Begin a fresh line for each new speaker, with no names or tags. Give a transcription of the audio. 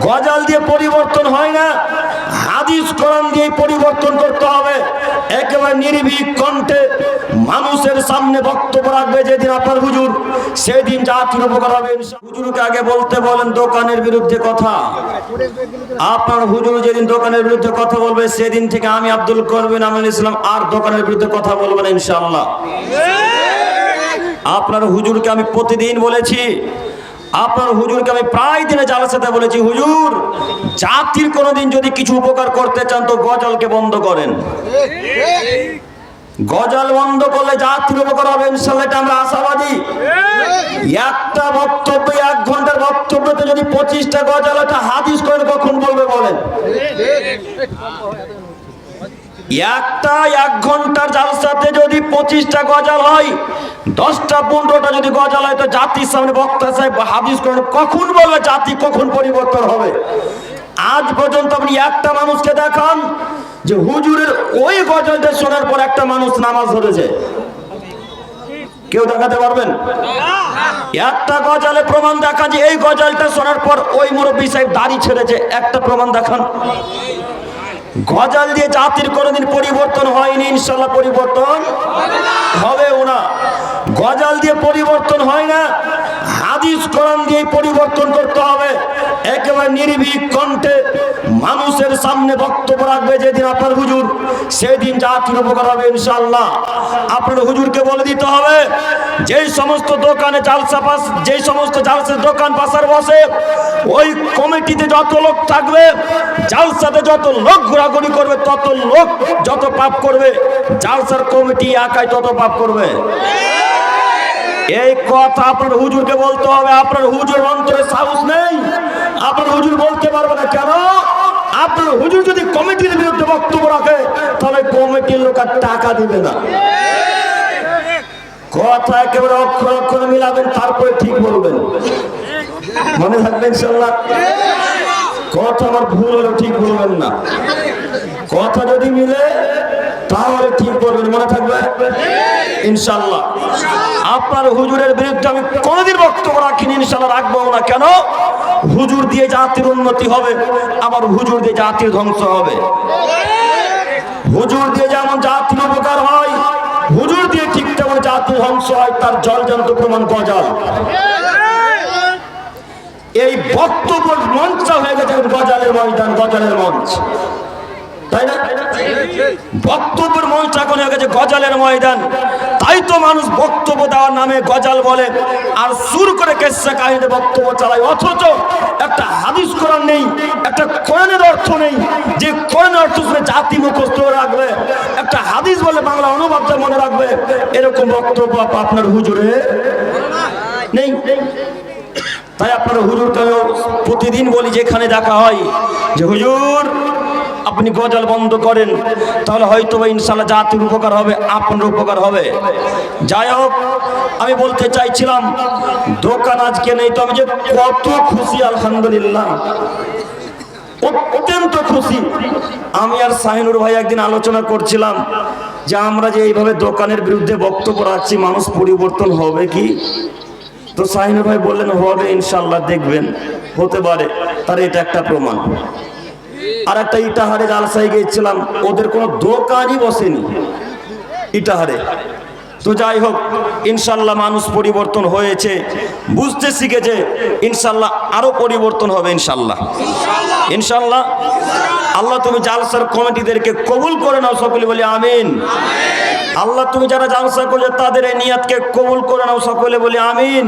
গজাল দিয়ে পরিবর্তন হয় না, হাদিস কোরআন দিয়ে পরিবর্তন করতে হবে। একেবারে নির্ভীক কণ্ঠে মানুষের সামনে বক্তব্য রাখবে যেদিন আপনার হুজুর, সেদিন জাতির উপকার হবে। হুজুরকে আগে বলতে বলেন দোকানের বিরুদ্ধে কথা। আপনার হুজুর যেদিন দোকানের বিরুদ্ধে কথা বলবে, সেদিন থেকে আমি আব্দুল করিম আমিনুল ইসলাম আর দোকানের বিরুদ্ধে কথা বলবো না ইনশাআল্লাহ। আপনার হুজুরকে আমি প্রতিদিন বলেছি, আপনার হুজুরকে আমি প্রায় দিনে জালসাতে বলেছি, হুজুর জাতির কোনোদিন যদি কিছু উপকার করতে চান তো গজলকে বন্ধ করেন। গজল বন্ধ করলে জাতির উপকার হবে ইনশাআল্লাহ, এটা আমরা আশাবাদী। একটা বক্তব্য, 1 ঘন্টার বক্তব্যতে যদি 25টা গজল, একটা হাদিস করে কখন বলবে বলেন? একটা 1 ঘন্টার জালসাতে যদি 25টা গজল হয়, 10টা 15টা যদি গজল হয়, তো জাতির সামনে বক্তা সাহেব হাদিস করেন কখন বলবে জাতি কখন পরিবর্তন হবে? আজ পর্যন্ত আপনি একটা মানুষকে দেখান যে হুজুরের ওই গজলটা শোনার পর একটা মানুষ নামাজ ধরেছে? কেউ দেখাতে পারবেন? একটা গজলে প্রমাণ দেখা যে এই গজলটা শোনার পর ওই মুরব্বী সাহেব দাড়ি ছেড়েছে, একটা প্রমাণ দেখান। গজল দিয়ে জাতির কোনোদিন পরিবর্তন হয়নি, ইনশাআল্লাহ পরিবর্তন হবেও না। গজল দিয়ে পরিবর্তন হয় না, হাদিস কোরআন দিয়ে পরিবর্তন করতে হবে। একেবারে নির্ভীক কণ্ঠে মানুষের সামনে বক্তব্য রাখবে যেদিন আপনার হুজুর, সেদিন জাতির উপকার হবে ইনশাআল্লাহ। আপনার হুজুরকে বলে দিতে হবে, যেই সমস্ত দোকানে জালসা পাস, যেই সমস্ত জালসার দোকান পাশার বসে, ওই কমিটিতে যত লোক থাকবে, জালসাতে যত লোক ঘোরাঘুরি করবে, তত লোক যত পাপ করবে, জালসার কমিটি একাই তত পাপ করবে। এই কথা আপনার হুজুরকে বলতে হবে। আপনার হুজুর অন্তরে সাহস নেই, আপনার হুজুর বলতে পারবে না। কেন? আপনার হুজুর যদি কমিটির বিরুদ্ধে বক্তব্য রাখে, তাহলে কমিটির লোক আর টাকা দিবে না। কথা একেবারে অক্ষর অক্ষরে মিলাবেন, তারপরে ঠিক বলবেন, মনে থাকবে ইনশাআল্লাহ। কথা আমার ভুল হলে ঠিক বলবেন না, কথা যদি মিলে তাহলে ঠিক বলবেন, মনে থাকবে ইনশাআল্লাহ। আপনার হুজুরের বিরুদ্ধে আমি কোনোদিন বক্তব্য রাখিনি, ইনশাআল্লাহ রাখবো না। কেন? হুজুর দিয়ে জাতির উন্নতি হবে, আবার হুজুর দিয়ে জাতির ধ্বংস হবে। হুজুর দিয়ে যেমন জাতির উপকার হয়, হুজুর দিয়ে ঠিক তেমন জাতির ধ্বংস হয়। তার জলজান্ত প্রমাণ গজল। এই বক্তব্যের মঞ্চ হয়ে গেছে গজলের ময়দান, গজলের মঞ্চ, তাই না? বক্তব্যের মঞ্চ এখন হয়ে গেছে গজলের ময়দান। তাই তো মানুষ বক্তব্য দেওয়ার নামে গজল বলে আর সুর করে কেসা কাহিনীতে বক্তব্য চালায়, অথচ একটা হাদিস কোরআন নেই, একটা কোরআনের অর্থ নেই, যে কোরআনের অর্থ শুনে জাতি মুখস্থ রাখবে, একটা হাদিস বলে বাংলা অনুবাদটা মনে রাখবে, এরকম বক্তব্য আপনার হুজুরে নেই। তাই আপনার হুজুরকে প্রতিদিন বলি, যেখানে দেখা হয় যে হুজুর আপনি গজল বন্ধ করেন, তাহলে হয়তো ইনশাআল্লাহ জাতির উপকার হবে, আপনার উপকার হবে। যাই হোক, আমি বলতে চাইছিলাম দোকান আজকে নেই, তো আমি যে কত খুশি, আলহামদুলিল্লাহ, অত্যন্ত খুশি। আমি আর শাহিনুর ভাই একদিন আলোচনা করছিলাম যে আমরা যে এইভাবে দোকানের বিরুদ্ধে বক্তব্য রাখছি, মানুষ পরিবর্তন হবে কি? তো শাহিনুর ভাই বললেন হবে ইনশাআল্লাহ, দেখবেন হতে পারে। তার এটা একটা প্রমাণ। আর একটা ইটাহারে জালসায় গিয়েছিলাম, ওদের কোনো দোকানই বসেনি ইটাহারে। তো যাই হোক, ইনশাআল্লাহ মানুষ পরিবর্তন হয়েছে, বুঝতে শিখেছে, ইনশাআল্লাহ আরো পরিবর্তন হবে ইনশাআল্লাহ। ইনশাআল্লাহ আল্লাহ তুমি জালসার কমিটিদেরকে কবুল করে নাও, সকলে বলি আমিন। আল্লাহ তুমি যারা জালসা করলে তাদের এই নিয়াতকে কবুল করে নাও, সকলে বলি আমিন।